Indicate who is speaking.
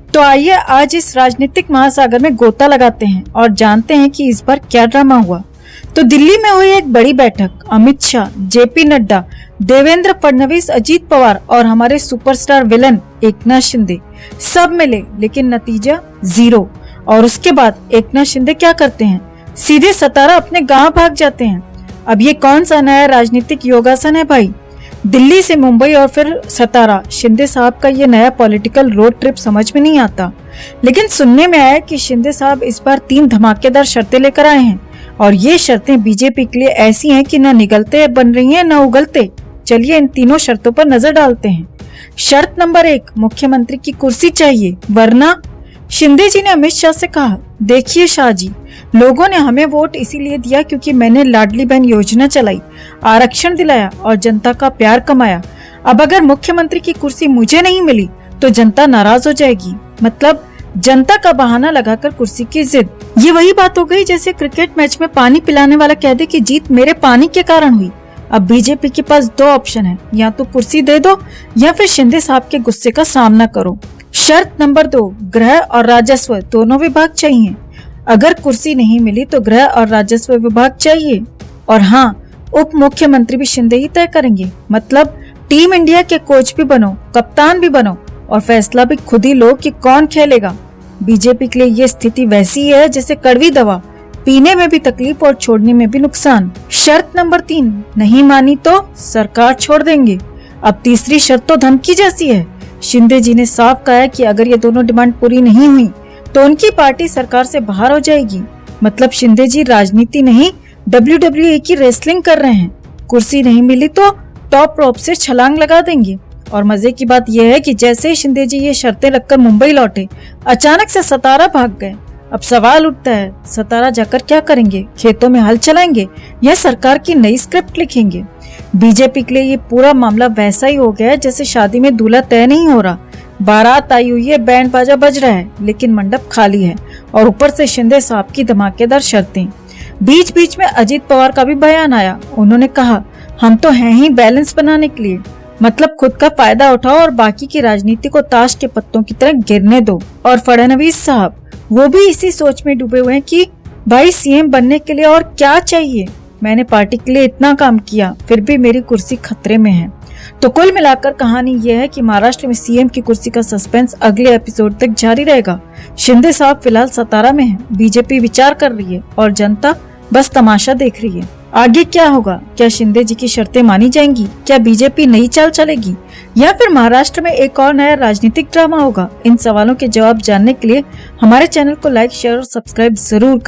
Speaker 1: तो आइए आज इस राजनीतिक महासागर में गोता लगाते हैं और जानते हैं कि इस बार क्या ड्रामा हुआ। तो दिल्ली में हुई एक बड़ी बैठक। अमित शाह, जेपी नड्डा, देवेंद्र फडणवीस, अजीत पवार और हमारे सुपरस्टार विलन एकनाथ शिंदे सब मिले, लेकिन नतीजा 0। और उसके बाद एकनाथ शिंदे क्या करते हैं, सीधे सतारा अपने गांव भाग जाते हैं। अब ये कौन सा नया राजनीतिक योगासन है भाई? दिल्ली से मुंबई और फिर सतारा। शिंदे साहब का ये नया पॉलिटिकल रोड ट्रिप समझ में नहीं आता, लेकिन सुनने में आया कि शिंदे साहब इस बार 3 धमाकेदार शर्तें लेकर आए हैं और ये शर्तें बीजेपी के लिए ऐसी हैं कि न निगलते बन रही हैं न उगलते। चलिए इन तीनों शर्तों पर नजर डालते हैं। शर्त नंबर 1, मुख्यमंत्री की कुर्सी चाहिए, वरना शिंदे जी ने अमित शाह से कहा, देखिए शाह जी, लोगों ने हमें वोट इसीलिए दिया क्योंकि मैंने लाडली बहन योजना चलाई, आरक्षण दिलाया और जनता का प्यार कमाया। अब अगर मुख्यमंत्री की कुर्सी मुझे नहीं मिली तो जनता नाराज हो जाएगी। मतलब जनता का बहाना लगाकर कुर्सी की जिद। ये वही बात हो गई जैसे क्रिकेट मैच में पानी पिलाने वाला कह दे कि जीत मेरे पानी के कारण हुई। अब बीजेपी के पास 2 ऑप्शन है, या तो कुर्सी दे दो या फिर शिंदे साहब के गुस्से का सामना करो। शर्त नंबर 2, गृह और राजस्व दोनों विभाग चाहिए। अगर कुर्सी नहीं मिली तो गृह और राजस्व विभाग चाहिए। और हाँ, उप मुख्यमंत्री भी शिंदे ही तय करेंगे। मतलब टीम इंडिया के कोच भी बनो, कप्तान भी बनो और फैसला भी खुद ही लो कि कौन खेलेगा। बीजेपी के लिए ये स्थिति वैसी है जैसे कड़वी दवा, पीने में भी तकलीफ और छोड़ने में भी नुकसान। शर्त नंबर 3, नहीं मानी तो सरकार छोड़ देंगे। अब तीसरी शर्त तो धमकी जैसी है। शिंदे जी ने साफ कहा है कि अगर ये दोनों डिमांड पूरी नहीं हुई तो उनकी पार्टी सरकार से बाहर हो जाएगी। मतलब शिंदे जी राजनीति नहीं, WWE की रेसलिंग कर रहे हैं। कुर्सी नहीं मिली तो टॉप रोप से छलांग लगा देंगे। और मजे की बात यह है कि जैसे ही शिंदे जी ये शर्तें रखकर मुंबई लौटे, अचानक से सतारा भाग गए। अब सवाल उठता है, सतारा जाकर क्या करेंगे? खेतों में हल चलाएंगे या सरकार की नई स्क्रिप्ट लिखेंगे? बीजेपी के लिए ये पूरा मामला वैसा ही हो गया है जैसे शादी में दूल्हा तय नहीं हो रहा, बारात आई हुई है, बैंड बाजा बज रहा है, लेकिन मंडप खाली है और ऊपर से शिंदे साहब की धमाकेदार शर्तें। बीच बीच में अजीत पवार का भी बयान आया। उन्होंने कहा, हम तो हैं ही बैलेंस बनाने के लिए। मतलब खुद का फायदा उठाओ और बाकी की राजनीति को ताश के पत्तों की तरह गिरने दो। और फडणवीस साहब वो भी इसी सोच में डूबे हुए हैं कि भाई सीएम बनने के लिए और क्या चाहिए? मैंने पार्टी के लिए इतना काम किया, फिर भी मेरी कुर्सी खतरे में है। तो कुल मिलाकर कहानी यह है कि महाराष्ट्र में सीएम की कुर्सी का सस्पेंस अगले एपिसोड तक जारी रहेगा। शिंदे साहब फिलहाल सतारा में हैं, बीजेपी विचार कर रही है और जनता बस तमाशा देख रही है। आगे क्या होगा? क्या शिंदे जी की शर्तें मानी जाएंगी? क्या बीजेपी नई चाल चलेगी या फिर महाराष्ट्र में एक और नया राजनीतिक ड्रामा होगा? इन सवालों के जवाब जानने के लिए हमारे चैनल को लाइक, शेयर और सब्सक्राइब जरूर करें।